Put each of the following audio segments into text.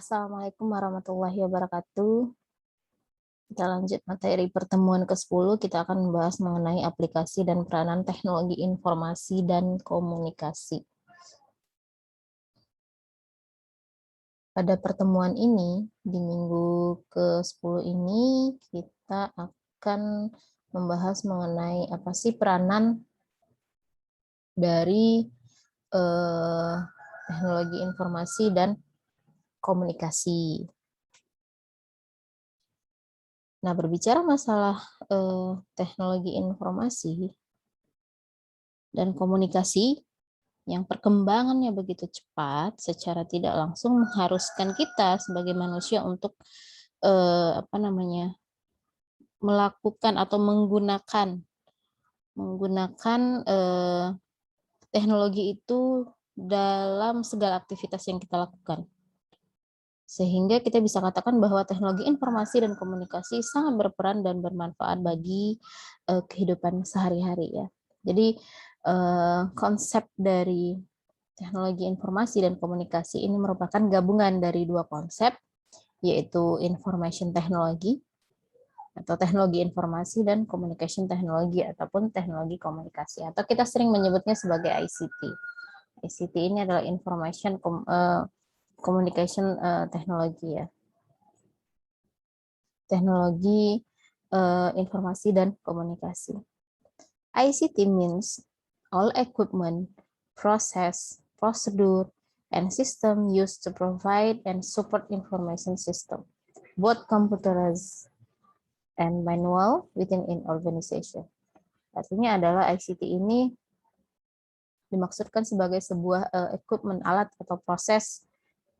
Assalamualaikum warahmatullahi wabarakatuh. Kita lanjut materi pertemuan ke-10. Kita akan membahas mengenai aplikasi dan peranan teknologi informasi dan komunikasi. Pada pertemuan ini, di minggu ke-10 ini, kita akan membahas mengenai apa sih peranan dari teknologi informasi dan komunikasi. Nah, berbicara masalah teknologi informasi dan komunikasi yang perkembangannya begitu cepat, secara tidak langsung mengharuskan kita sebagai manusia untuk melakukan atau menggunakan teknologi itu dalam segala aktivitas yang kita lakukan. Sehingga kita bisa katakan bahwa teknologi informasi dan komunikasi sangat berperan dan bermanfaat bagi kehidupan sehari-hari ya. Jadi konsep dari teknologi informasi dan komunikasi ini merupakan gabungan dari dua konsep, yaitu information technology atau teknologi informasi dan communication technology ataupun teknologi komunikasi, atau kita sering menyebutnya sebagai ICT. ICT ini adalah information communication technology ya. Teknologi informasi dan komunikasi. ICT means all equipment, process, procedure, and system used to provide and support information system, both computerized and manual within an organization. Artinya adalah ICT ini dimaksudkan sebagai sebuah equipment, alat atau proses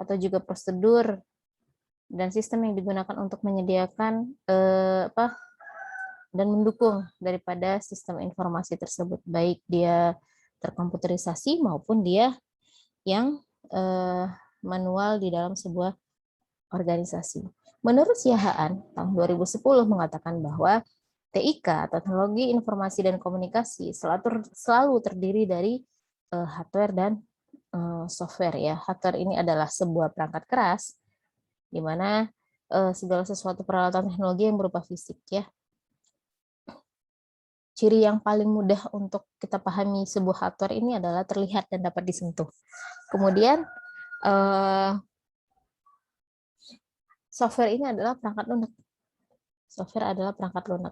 atau juga prosedur dan sistem yang digunakan untuk menyediakan dan mendukung daripada sistem informasi tersebut, baik dia terkomputerisasi maupun dia yang manual di dalam sebuah organisasi. Menurut Siahaan tahun 2010 mengatakan bahwa TIK atau Teknologi Informasi dan Komunikasi selalu terdiri dari hardware dan software ya. Hardware ini adalah sebuah perangkat keras di mana segala sesuatu peralatan teknologi yang berupa fisik ya. Ciri yang paling mudah untuk kita pahami sebuah hardware ini adalah terlihat dan dapat disentuh. Kemudian software ini adalah perangkat lunak. Software adalah perangkat lunak,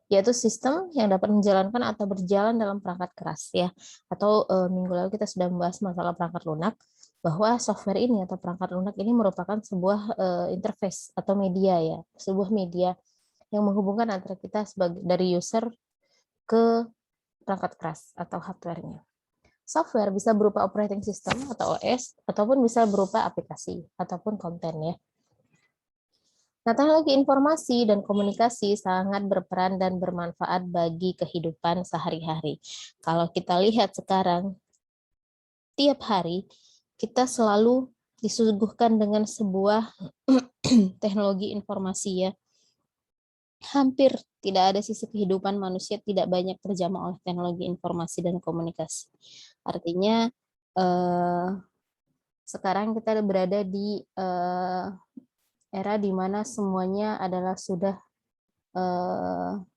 yaitu sistem yang dapat menjalankan atau berjalan dalam perangkat keras ya. Atau minggu lalu kita sudah membahas masalah perangkat lunak, bahwa software ini atau perangkat lunak ini merupakan sebuah interface atau media ya, sebuah media yang menghubungkan antara kita sebagai dari user ke perangkat keras atau hardware-nya. Software bisa berupa operating system atau OS, ataupun bisa berupa aplikasi ataupun konten ya. Nah, teknologi informasi dan komunikasi sangat berperan dan bermanfaat bagi kehidupan sehari-hari. Kalau kita lihat sekarang, tiap hari kita selalu disuguhkan dengan sebuah teknologi informasi ya. Hampir tidak ada sisi kehidupan manusia tidak banyak terjamah oleh teknologi informasi dan komunikasi. Artinya sekarang kita berada di era di mana semuanya adalah sudah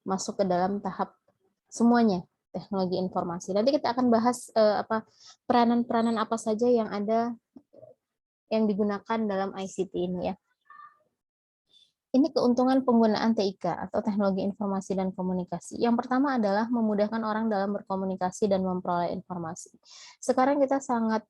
masuk ke dalam tahap semuanya teknologi informasi. Nanti kita akan bahas peranan-peranan apa saja yang ada yang digunakan dalam ICT ini ya. Ini keuntungan penggunaan TIK atau teknologi informasi dan komunikasi. Yang pertama adalah memudahkan orang dalam berkomunikasi dan memperoleh informasi. Sekarang kita sangat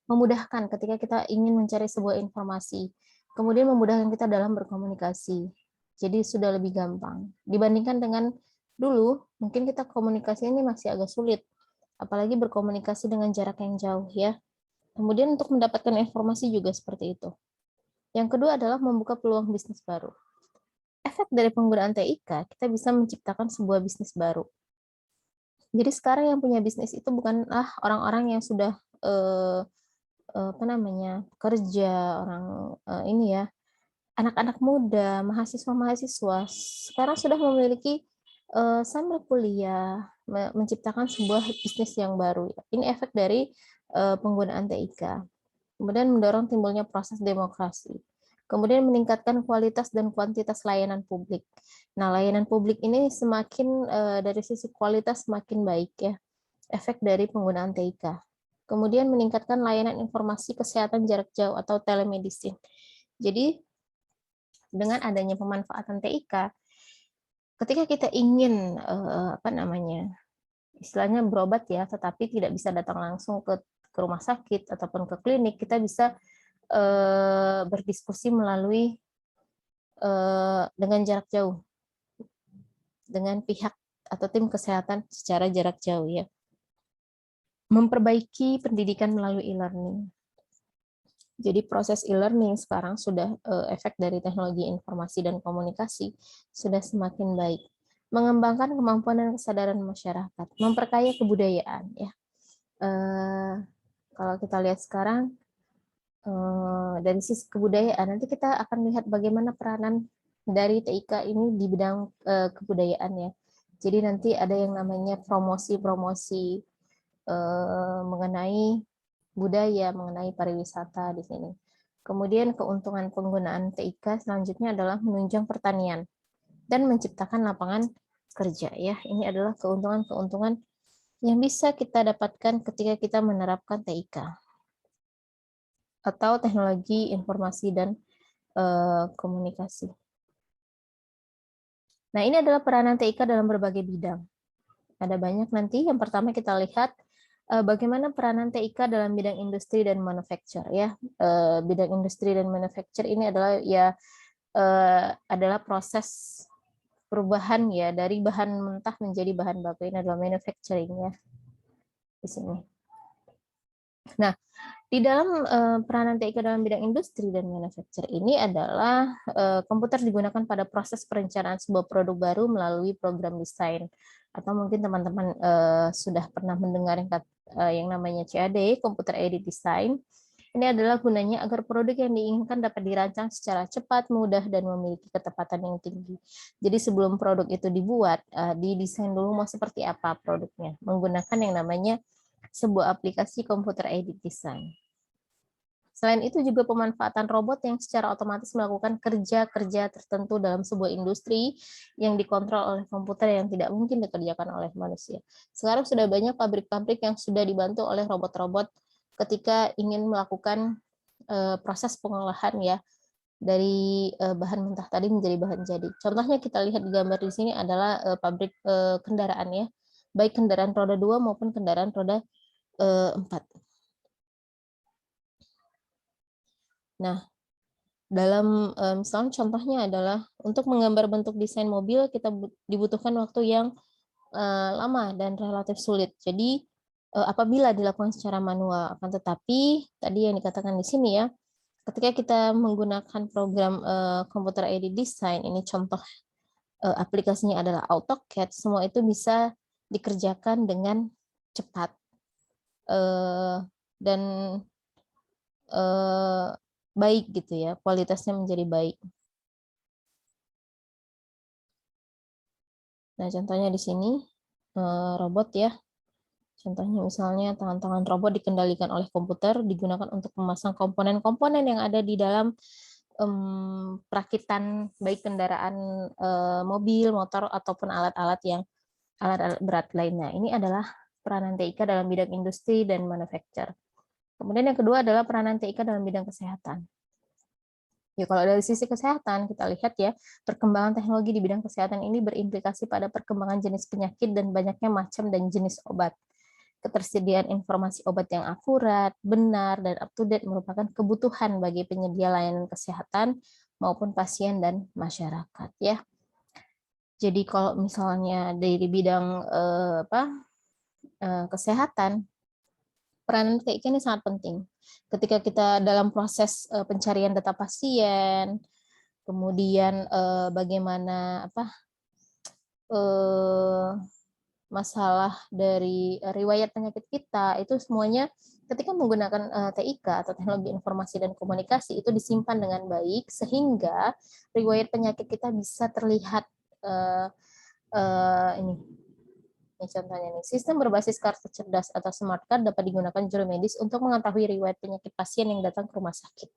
memudahkan ketika kita ingin mencari sebuah informasi, kemudian memudahkan kita dalam berkomunikasi. Jadi sudah lebih gampang dibandingkan dengan dulu. Mungkin kita komunikasi ini masih agak sulit, apalagi berkomunikasi dengan jarak yang jauh ya. Kemudian untuk mendapatkan informasi juga seperti itu. Yang kedua adalah membuka peluang bisnis baru. Efek dari penggunaan TIK, kita bisa menciptakan sebuah bisnis baru. Jadi sekarang yang punya bisnis itu bukanlah orang-orang yang sudah kerja, orang ini ya, anak-anak muda, mahasiswa-mahasiswa sekarang sudah memiliki sambil kuliah menciptakan sebuah bisnis yang baru. Ini efek dari penggunaan TIK. Kemudian mendorong timbulnya proses demokrasi. Kemudian meningkatkan kualitas dan kuantitas layanan publik. Nah, layanan publik ini semakin dari sisi kualitas semakin baik ya, efek dari penggunaan TIK. Kemudian meningkatkan layanan informasi kesehatan jarak jauh atau telemedicine. Jadi dengan adanya pemanfaatan TIK, ketika kita ingin istilahnya berobat ya, tetapi tidak bisa datang langsung ke rumah sakit ataupun ke klinik, kita bisa berdiskusi melalui dengan jarak jauh dengan pihak atau tim kesehatan secara jarak jauh ya. Memperbaiki pendidikan melalui e-learning. Jadi proses e-learning sekarang sudah efek dari teknologi informasi dan komunikasi sudah semakin baik. Mengembangkan kemampuan dan kesadaran masyarakat, memperkaya kebudayaan ya. Kalau kita lihat sekarang dari sisi kebudayaan, nanti kita akan lihat bagaimana peranan dari TIK ini di bidang kebudayaan ya. Jadi nanti ada yang namanya promosi-promosi mengenai budaya, mengenai pariwisata di sini. Kemudian keuntungan penggunaan TIK selanjutnya adalah menunjang pertanian dan menciptakan lapangan kerja ya. Ini adalah keuntungan-keuntungan yang bisa kita dapatkan ketika kita menerapkan TIK atau teknologi informasi dan komunikasi. Nah, ini adalah peranan TIK dalam berbagai bidang. Ada banyak nanti. Yang pertama kita lihat bagaimana peranan TIK dalam bidang industri dan manufacture ya. Bidang industri dan manufacture ini adalah adalah proses perubahan ya dari bahan mentah menjadi bahan baku. Ini adalah manufacturing ya di sini. Nah, di dalam peranan TIK dalam bidang industri dan manufacture ini adalah komputer digunakan pada proses perencanaan sebuah produk baru melalui program desain. Atau mungkin teman-teman sudah pernah mendengar yang namanya CAD, Computer Aided Design. Ini adalah gunanya agar produk yang diinginkan dapat dirancang secara cepat, mudah, dan memiliki ketepatan yang tinggi. Jadi sebelum produk itu dibuat, didesain dulu mau seperti apa produknya. Menggunakan yang namanya sebuah aplikasi Computer Aided Design. Selain itu juga pemanfaatan robot yang secara otomatis melakukan kerja-kerja tertentu dalam sebuah industri yang dikontrol oleh komputer yang tidak mungkin dikerjakan oleh manusia. Sekarang sudah banyak pabrik-pabrik yang sudah dibantu oleh robot-robot ketika ingin melakukan proses pengolahan ya dari bahan mentah tadi menjadi bahan jadi. Contohnya kita lihat di gambar di sini adalah pabrik kendaraan ya, baik kendaraan roda 2 maupun kendaraan roda 4. Nah, dalam misalnya contohnya adalah untuk menggambar bentuk desain mobil kita dibutuhkan waktu yang lama dan relatif sulit. Jadi apabila dilakukan secara manual, akan tetapi tadi yang dikatakan di sini ya, ketika kita menggunakan program Computer Aided Design, ini contoh aplikasinya adalah AutoCAD, semua itu bisa dikerjakan dengan cepat dan baik gitu ya, kualitasnya menjadi baik. Nah, contohnya di sini robot ya. Contohnya misalnya tangan-tangan robot dikendalikan oleh komputer, digunakan untuk memasang komponen-komponen yang ada di dalam perakitan baik kendaraan mobil, motor ataupun alat-alat berat lainnya. Ini adalah peranan TIK dalam bidang industri dan manufacture. Kemudian yang kedua adalah peranan TIK dalam bidang kesehatan. Ya, kalau dari sisi kesehatan, kita lihat ya, perkembangan teknologi di bidang kesehatan ini berimplikasi pada perkembangan jenis penyakit dan banyaknya macam dan jenis obat. Ketersediaan informasi obat yang akurat, benar, dan up-to-date merupakan kebutuhan bagi penyedia layanan kesehatan maupun pasien dan masyarakat. Ya. Jadi kalau misalnya dari bidang kesehatan, peranan TIK ini sangat penting. Ketika kita dalam proses pencarian data pasien, kemudian bagaimana masalah dari riwayat penyakit kita, itu semuanya ketika menggunakan TIK atau teknologi informasi dan komunikasi itu disimpan dengan baik sehingga riwayat penyakit kita bisa terlihat Ini contohnya nih, sistem berbasis kartu cerdas atau smart card dapat digunakan juru medis untuk mengetahui riwayat penyakit pasien yang datang ke rumah sakit.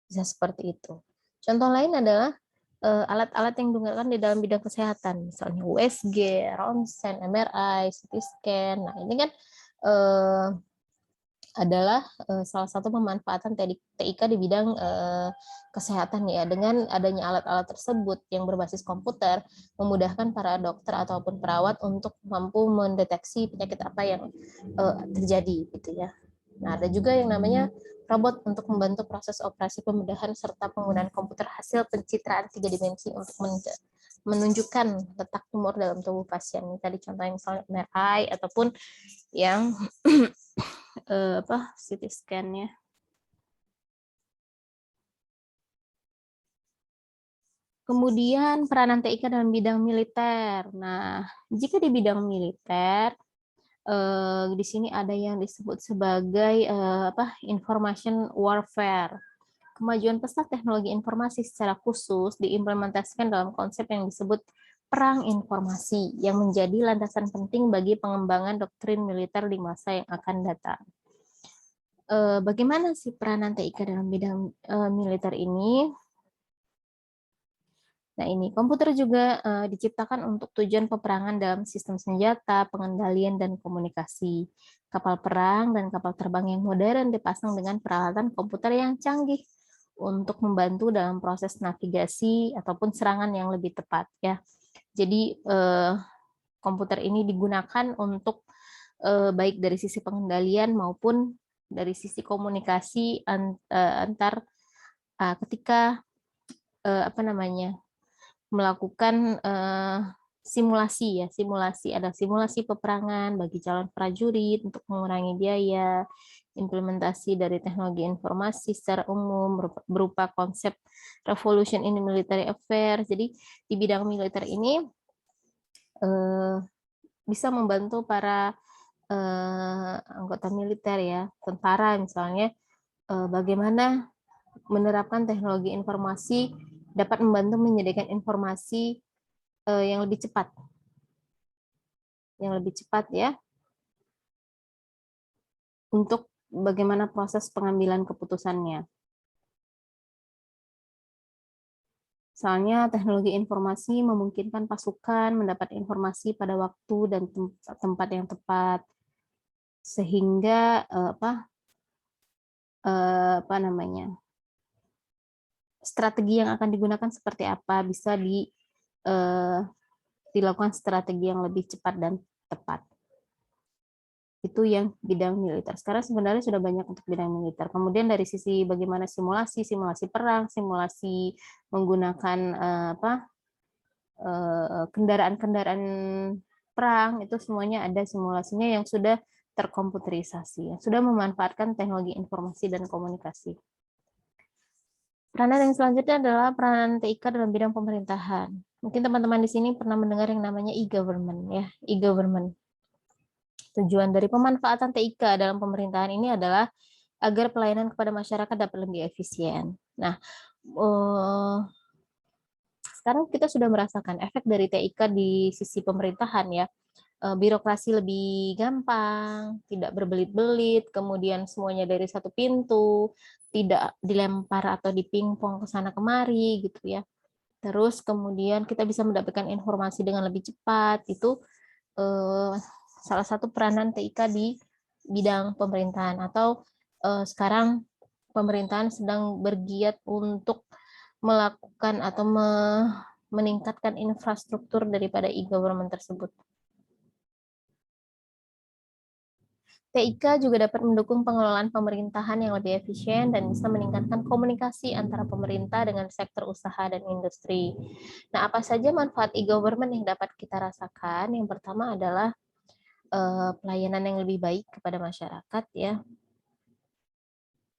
Bisa seperti itu. Contoh lain adalah alat-alat yang digunakan di dalam bidang kesehatan, misalnya USG, ronsen, MRI, CT scan. Nah, ini kan adalah salah satu pemanfaatan TIK di bidang kesehatan ya. Dengan adanya alat-alat tersebut yang berbasis komputer, memudahkan para dokter ataupun perawat untuk mampu mendeteksi penyakit apa yang terjadi gitu ya. Nah, ada juga yang namanya robot untuk membantu proses operasi pembedahan serta penggunaan komputer hasil pencitraan 3 dimensi untuk menunjukkan letak tumor dalam tubuh pasien. Ini tadi contohnya misalnya MRI ataupun yang CT scan-nya. Kemudian peranan TIK dalam bidang militer. Nah, jika di bidang militer, di sini ada yang disebut sebagai information warfare. Kemajuan pesat teknologi informasi secara khusus diimplementasikan dalam konsep yang disebut perang informasi, yang menjadi landasan penting bagi pengembangan doktrin militer di masa yang akan datang. Bagaimana sih peranan TIK dalam bidang militer ini? Nah, ini komputer juga diciptakan untuk tujuan peperangan dalam sistem senjata, pengendalian, dan komunikasi. Kapal perang dan kapal terbang yang modern dipasang dengan peralatan komputer yang canggih untuk membantu dalam proses navigasi ataupun serangan yang lebih tepat ya. Jadi komputer ini digunakan untuk baik dari sisi pengendalian maupun dari sisi komunikasi antar ketika melakukan simulasi ya, ada simulasi peperangan bagi calon prajurit untuk mengurangi biaya, implementasi dari teknologi informasi secara umum berupa konsep revolution in military affairs. Jadi di bidang militer ini bisa membantu para anggota militer ya, tentara misalnya, bagaimana menerapkan teknologi informasi dapat membantu menyediakan informasi yang lebih cepat ya, untuk bagaimana proses pengambilan keputusannya. Soalnya teknologi informasi memungkinkan pasukan mendapat informasi pada waktu dan tempat yang tepat, sehingga strategi yang akan digunakan seperti apa bisa dilakukan strategi yang lebih cepat dan tepat. Itu yang bidang militer. Sekarang sebenarnya sudah banyak untuk bidang militer. Kemudian dari sisi bagaimana simulasi perang, simulasi menggunakan kendaraan-kendaraan perang, itu semuanya ada simulasinya yang sudah terkomputerisasi, yang sudah memanfaatkan teknologi informasi dan komunikasi. Peranan yang selanjutnya adalah peranan TIK dalam bidang pemerintahan. Mungkin teman-teman di sini pernah mendengar yang namanya e-government ya, e-government. Tujuan dari pemanfaatan TIK dalam pemerintahan ini adalah agar pelayanan kepada masyarakat dapat lebih efisien. Nah, sekarang kita sudah merasakan efek dari TIK di sisi pemerintahan ya. Birokrasi lebih gampang, tidak berbelit-belit, kemudian semuanya dari satu pintu, tidak dilempar atau dipingpong ke sana kemari gitu ya. Terus kemudian kita bisa mendapatkan informasi dengan lebih cepat. Itu salah satu peranan TIK di bidang pemerintahan, atau sekarang pemerintahan sedang bergiat untuk melakukan atau meningkatkan infrastruktur daripada e-government tersebut. TIK juga dapat mendukung pengelolaan pemerintahan yang lebih efisien dan bisa meningkatkan komunikasi antara pemerintah dengan sektor usaha dan industri. Nah, apa saja manfaat e-government yang dapat kita rasakan? Yang pertama adalah pelayanan yang lebih baik kepada masyarakat ya.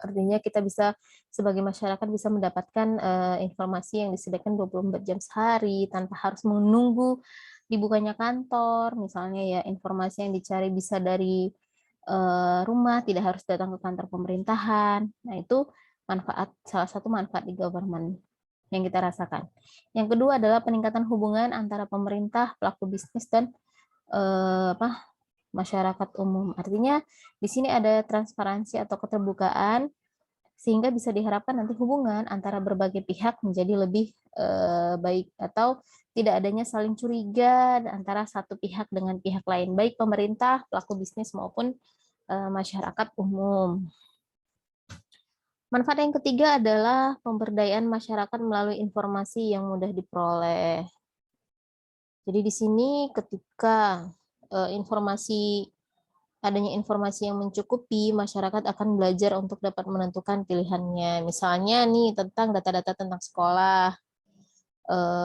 Artinya kita bisa sebagai masyarakat bisa mendapatkan informasi yang disediakan 24 jam sehari tanpa harus menunggu dibukanya kantor. Misalnya ya, informasi yang dicari bisa dari rumah, tidak harus datang ke kantor pemerintahan. Nah, itu salah satu manfaat di government. yang kita rasakan. Yang kedua adalah peningkatan hubungan antara pemerintah, pelaku bisnis, dan masyarakat umum. Artinya di sini ada transparansi atau keterbukaan, sehingga bisa diharapkan nanti hubungan antara berbagai pihak menjadi lebih baik, atau tidak adanya saling curiga antara satu pihak dengan pihak lain, baik pemerintah, pelaku bisnis, maupun masyarakat umum. Manfaat yang ketiga adalah pemberdayaan masyarakat melalui informasi yang mudah diperoleh. Jadi di sini ketika adanya informasi yang mencukupi, masyarakat akan belajar untuk dapat menentukan pilihannya. Misalnya nih tentang data-data tentang sekolah,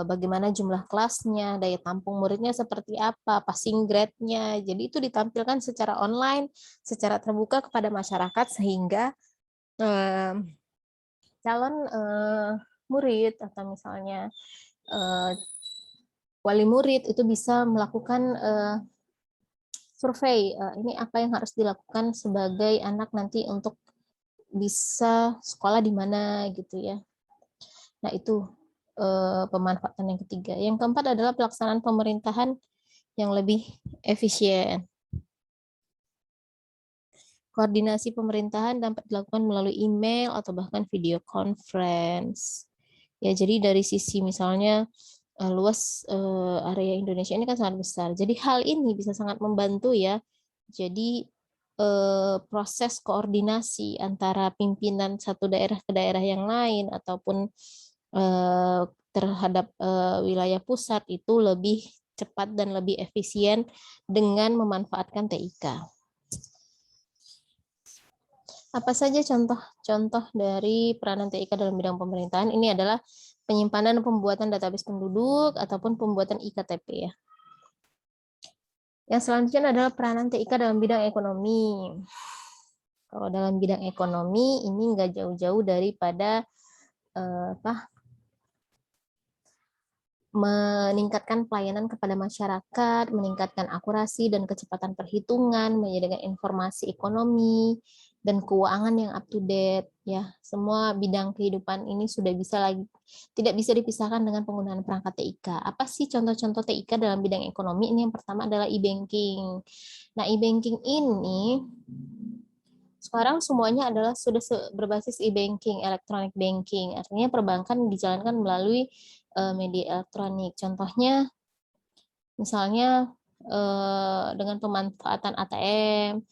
bagaimana jumlah kelasnya, daya tampung muridnya seperti apa, passing grade-nya. Jadi itu ditampilkan secara online, secara terbuka kepada masyarakat, sehingga calon murid atau misalnya wali murid itu bisa melakukan survei, ini apa yang harus dilakukan sebagai anak nanti untuk bisa sekolah di mana gitu ya. Nah itu pemanfaatan yang ketiga. Yang keempat adalah pelaksanaan pemerintahan yang lebih efisien. Koordinasi pemerintahan dapat dilakukan melalui email atau bahkan video conference. Ya, jadi dari sisi misalnya luas area Indonesia ini kan sangat besar. Jadi hal ini bisa sangat membantu ya. Jadi proses koordinasi antara pimpinan satu daerah ke daerah yang lain ataupun terhadap wilayah pusat itu lebih cepat dan lebih efisien dengan memanfaatkan TIK. Apa saja contoh-contoh dari peranan TIK dalam bidang pemerintahan? Ini adalah penyimpanan dan pembuatan database penduduk ataupun pembuatan IKTP ya. Yang selanjutnya adalah peranan TIK dalam bidang ekonomi. Kalau dalam bidang ekonomi ini nggak jauh-jauh daripada meningkatkan pelayanan kepada masyarakat, meningkatkan akurasi dan kecepatan perhitungan, menyediakan informasi ekonomi dan keuangan yang up to date ya. Semua bidang kehidupan ini sudah tidak bisa dipisahkan dengan penggunaan perangkat TIK. Apa sih contoh-contoh TIK dalam bidang ekonomi? Ini yang pertama adalah e-banking. Nah, e-banking ini sekarang semuanya adalah sudah berbasis e-banking, electronic banking. Artinya perbankan dijalankan melalui media elektronik. Contohnya, misalnya dengan pemanfaatan ATM,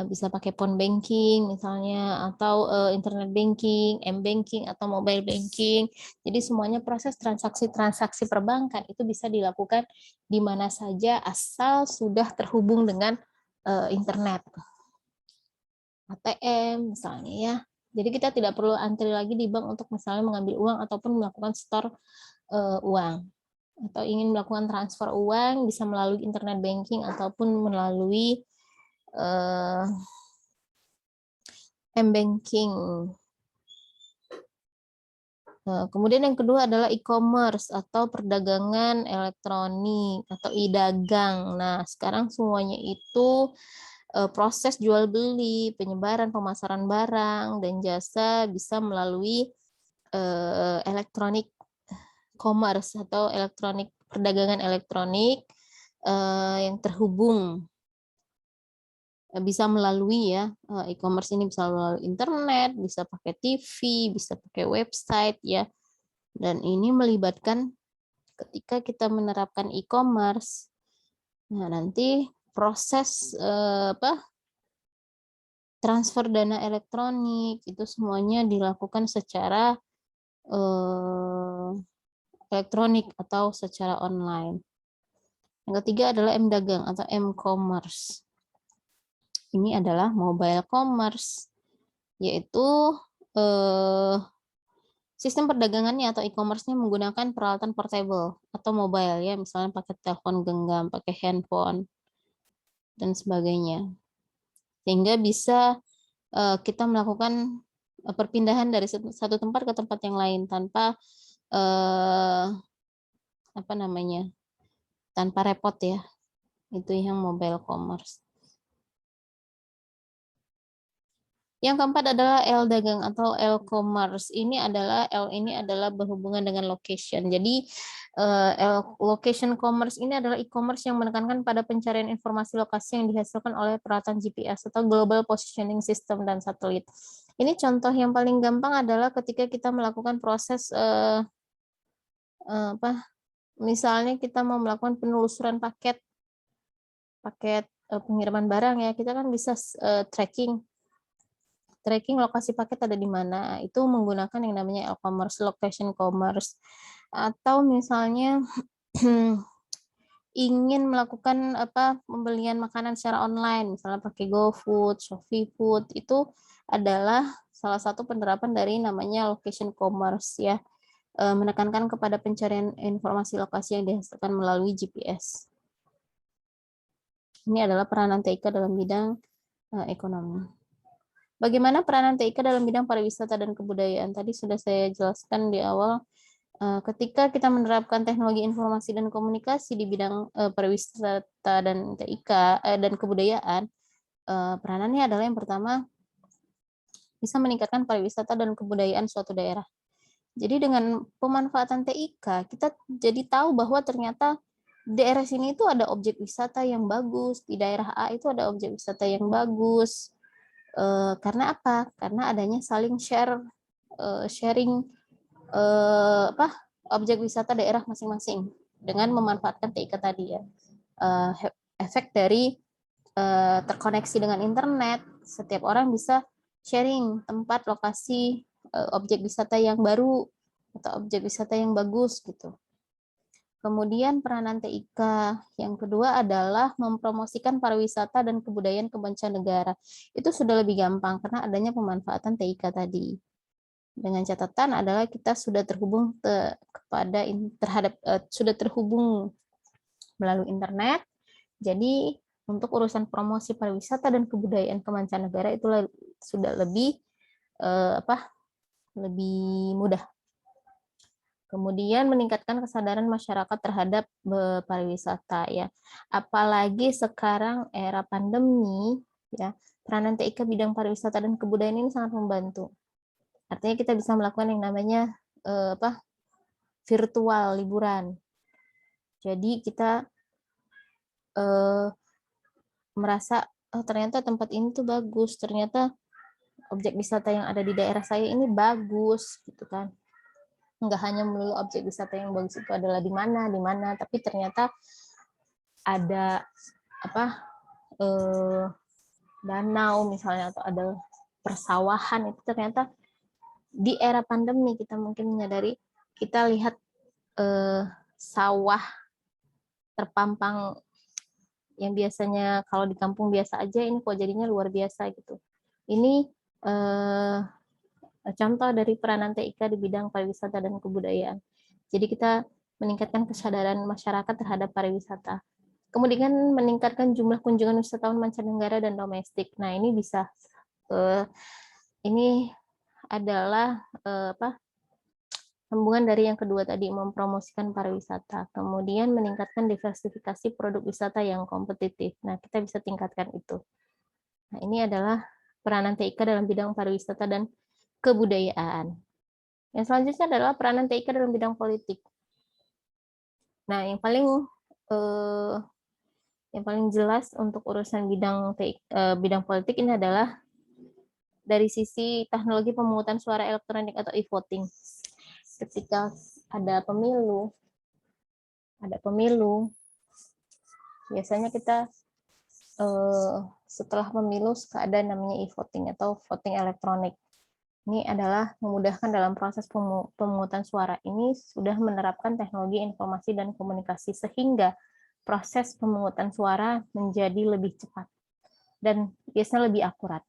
bisa pakai phone banking misalnya, atau internet banking, m-banking, atau mobile banking. Jadi semuanya proses transaksi-transaksi perbankan itu bisa dilakukan di mana saja asal sudah terhubung dengan internet. ATM misalnya ya. Jadi kita tidak perlu antri lagi di bank untuk misalnya mengambil uang ataupun melakukan store uang. Atau ingin melakukan transfer uang bisa melalui internet banking ataupun melalui m-banking. Kemudian yang kedua adalah e-commerce atau perdagangan elektronik atau e-dagang. Nah, sekarang semuanya itu proses jual beli, penyebaran, pemasaran barang dan jasa bisa melalui elektronik commerce atau perdagangan elektronik yang terhubung, bisa melalui ya e-commerce ini bisa melalui internet, bisa pakai TV, bisa pakai website ya. Dan ini melibatkan ketika kita menerapkan e-commerce, nah nanti proses transfer dana elektronik itu semuanya dilakukan secara elektronik atau secara online. Yang ketiga adalah m-dagang atau m-commerce. Ini adalah mobile commerce, yaitu sistem perdagangannya atau e-commerce-nya menggunakan peralatan portable atau mobile ya, misalnya pakai telepon genggam, pakai handphone dan sebagainya. Sehingga bisa kita melakukan perpindahan dari satu tempat ke tempat yang lain tanpa tanpa repot ya. Itu yang mobile commerce. Yang keempat adalah L dagang atau L commerce. L ini adalah berhubungan dengan location. Jadi location commerce ini adalah e-commerce yang menekankan pada pencarian informasi lokasi yang dihasilkan oleh peralatan GPS atau Global Positioning System dan satelit. Ini contoh yang paling gampang adalah ketika kita melakukan proses misalnya kita mau melakukan penelusuran paket pengiriman barang ya, kita kan bisa tracking lokasi paket ada di mana. Itu menggunakan yang namanya e-commerce, location commerce. Atau misalnya ingin melakukan pembelian makanan secara online, misalnya pakai GoFood, Shopee Food, itu adalah salah satu penerapan dari namanya location commerce ya, menekankan kepada pencarian informasi lokasi yang dihasilkan melalui GPS. Ini adalah peranan TIK dalam bidang ekonomi. Bagaimana peranan TIK dalam bidang pariwisata dan kebudayaan? Tadi sudah saya jelaskan di awal. Ketika kita menerapkan teknologi informasi dan komunikasi di bidang pariwisata dan TIK dan kebudayaan, peranannya adalah yang pertama bisa meningkatkan pariwisata dan kebudayaan suatu daerah. Jadi dengan pemanfaatan TIK, kita jadi tahu bahwa ternyata di daerah sini itu ada objek wisata yang bagus, di daerah A itu ada objek wisata yang bagus. Karena apa? Karena adanya saling sharing objek wisata daerah masing-masing dengan memanfaatkan TIK tadi ya. Efek dari terkoneksi dengan internet, setiap orang bisa sharing tempat lokasi objek wisata yang baru atau objek wisata yang bagus gitu. Kemudian peranan TIK yang kedua adalah mempromosikan pariwisata dan kebudayaan kemancanegara. Itu sudah lebih gampang karena adanya pemanfaatan TIK tadi. Dengan catatan adalah kita sudah terhubung sudah terhubung melalui internet. Jadi untuk urusan promosi pariwisata dan kebudayaan kemancanegara itu sudah lebih lebih mudah. Kemudian meningkatkan kesadaran masyarakat terhadap pariwisata ya. Apalagi sekarang era pandemi ya, peranan TIK bidang pariwisata dan kebudayaan ini sangat membantu. Artinya kita bisa melakukan yang namanya virtual liburan. Jadi kita merasa ternyata tempat ini tuh bagus, ternyata objek wisata yang ada di daerah saya ini bagus gitu kan. Enggak hanya melulu objek wisata yang bagus itu adalah di mana, tapi ternyata ada danau misalnya atau ada persawahan, itu ternyata di era pandemi kita mungkin menyadari, kita lihat sawah terpampang yang biasanya kalau di kampung biasa aja, ini kok jadinya luar biasa gitu. Ini contoh dari peranan TIK di bidang pariwisata dan kebudayaan. Jadi kita meningkatkan kesadaran masyarakat terhadap pariwisata. Kemudian meningkatkan jumlah kunjungan wisatawan mancanegara dan domestik. Nah, ini bisa ini adalah sambungan dari yang kedua tadi, mempromosikan pariwisata. Kemudian meningkatkan diversifikasi produk wisata yang kompetitif. Nah, kita bisa tingkatkan itu. Nah, ini adalah peranan TIK dalam bidang pariwisata dan kebudayaan. Yang selanjutnya adalah peranan TIK dalam bidang politik. Nah, yang paling jelas untuk urusan bidang politik ini adalah dari sisi teknologi pemungutan suara elektronik atau e-voting. Ketika ada pemilu, biasanya kita setelah pemilu ada namanya e-voting atau voting elektronik. Ini adalah memudahkan dalam proses pemungutan suara. Ini sudah menerapkan teknologi informasi dan komunikasi sehingga proses pemungutan suara menjadi lebih cepat dan biasanya lebih akurat.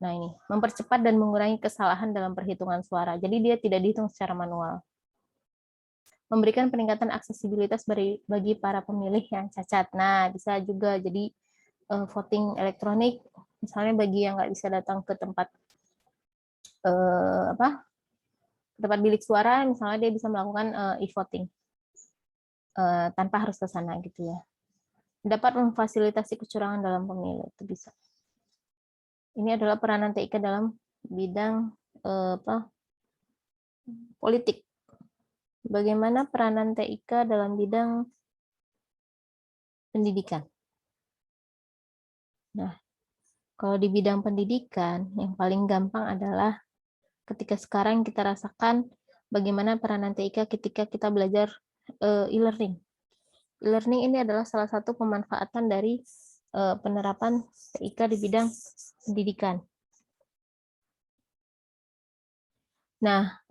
Nah, ini mempercepat dan mengurangi kesalahan dalam perhitungan suara. Jadi dia tidak dihitung secara manual. Memberikan peningkatan aksesibilitas bagi para pemilih yang cacat. Nah, bisa juga jadi voting elektronik, misalnya bagi yang nggak bisa datang ke tempat bilik suara, misalnya dia bisa melakukan e-voting tanpa harus ke sana gitu ya. Dapat memfasilitasi kecurangan dalam pemilu, itu bisa. Ini adalah peranan TIK dalam bidang politik. Bagaimana peranan TIK dalam bidang pendidikan? Nah, kalau di bidang pendidikan, yang paling gampang adalah ketika sekarang kita rasakan bagaimana peranan TIK ketika kita belajar e-learning. E-learning ini adalah salah satu pemanfaatan dari penerapan TIK di bidang pendidikan. Nah,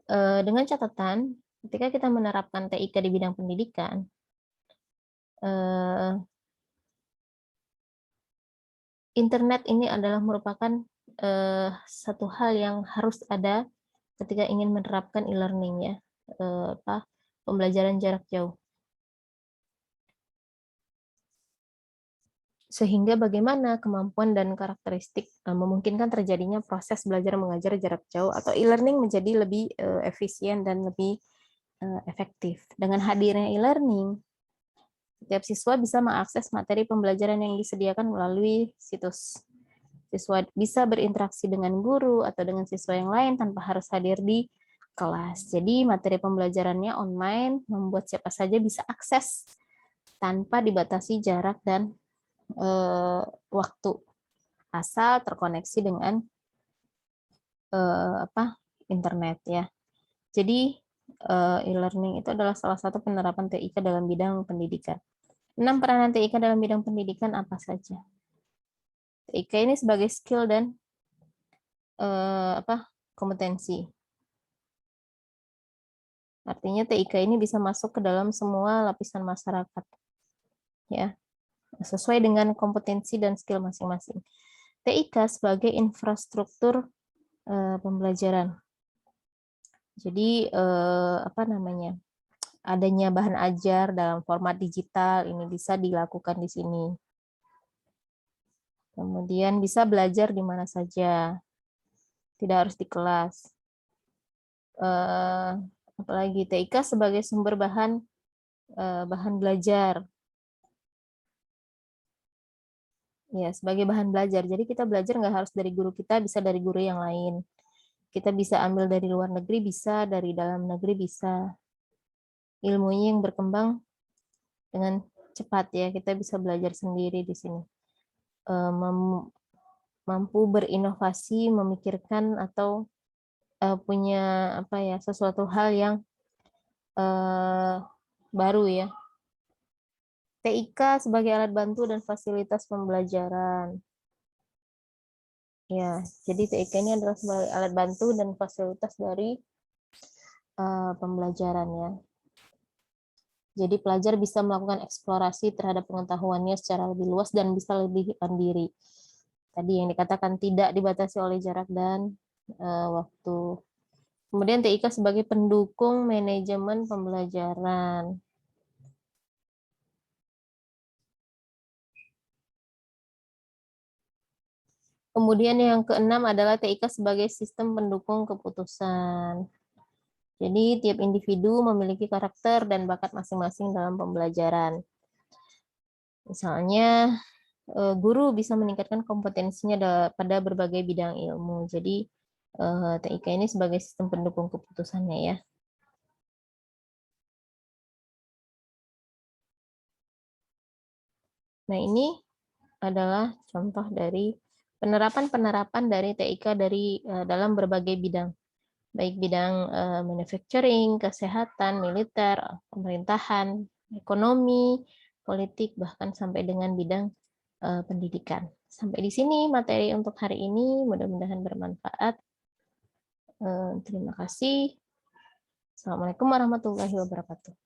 dengan catatan, ketika kita menerapkan TIK di bidang pendidikan, internet ini adalah merupakan satu hal yang harus ada ketika ingin menerapkan e-learning ya, pembelajaran jarak jauh. Sehingga bagaimana kemampuan dan karakteristik memungkinkan terjadinya proses belajar mengajar jarak jauh atau e-learning menjadi lebih efisien dan lebih efektif. Dengan hadirnya e-learning, setiap siswa bisa mengakses materi pembelajaran yang disediakan melalui situs. Siswa bisa berinteraksi dengan guru atau dengan siswa yang lain tanpa harus hadir di kelas. Jadi materi pembelajarannya online, membuat siapa saja bisa akses tanpa dibatasi jarak dan waktu, asal terkoneksi dengan internet ya. Jadi e-learning itu adalah salah satu penerapan TIK dalam bidang pendidikan. 6 peranan TIK dalam bidang pendidikan apa saja? TIK ini sebagai skill dan kompetensi. Artinya TIK ini bisa masuk ke dalam semua lapisan masyarakat, ya, sesuai dengan kompetensi dan skill masing-masing. TIK sebagai infrastruktur pembelajaran. Jadi adanya bahan ajar dalam format digital ini bisa dilakukan di sini. Kemudian bisa belajar di mana saja, tidak harus di kelas. Apalagi TIK sebagai sumber bahan belajar. Ya, sebagai bahan belajar. Jadi kita belajar nggak harus dari guru kita, bisa dari guru yang lain. Kita bisa ambil dari luar negeri, bisa dari dalam negeri, bisa. Ilmunya yang berkembang dengan cepat ya, kita bisa belajar sendiri di sini. Mampu berinovasi, memikirkan atau punya sesuatu hal yang baru ya. TIK sebagai alat bantu dan fasilitas pembelajaran. Ya, jadi TIK ini adalah sebagai alat bantu dan fasilitas dari pembelajaran ya. Jadi pelajar bisa melakukan eksplorasi terhadap pengetahuannya secara lebih luas dan bisa lebih mandiri. Tadi yang dikatakan tidak dibatasi oleh jarak dan waktu. Kemudian TIK sebagai pendukung manajemen pembelajaran. Kemudian yang keenam adalah TIK sebagai sistem pendukung keputusan. Jadi tiap individu memiliki karakter dan bakat masing-masing dalam pembelajaran. Misalnya guru bisa meningkatkan kompetensinya pada berbagai bidang ilmu. Jadi TIK ini sebagai sistem pendukung keputusannya ya. Nah ini adalah contoh dari penerapan dari TIK dalam berbagai bidang, baik bidang manufacturing, kesehatan, militer, pemerintahan, ekonomi, politik, bahkan sampai dengan bidang pendidikan. Sampai di sini materi untuk hari ini, mudah-mudahan bermanfaat. Terima kasih. Assalamualaikum warahmatullahi wabarakatuh.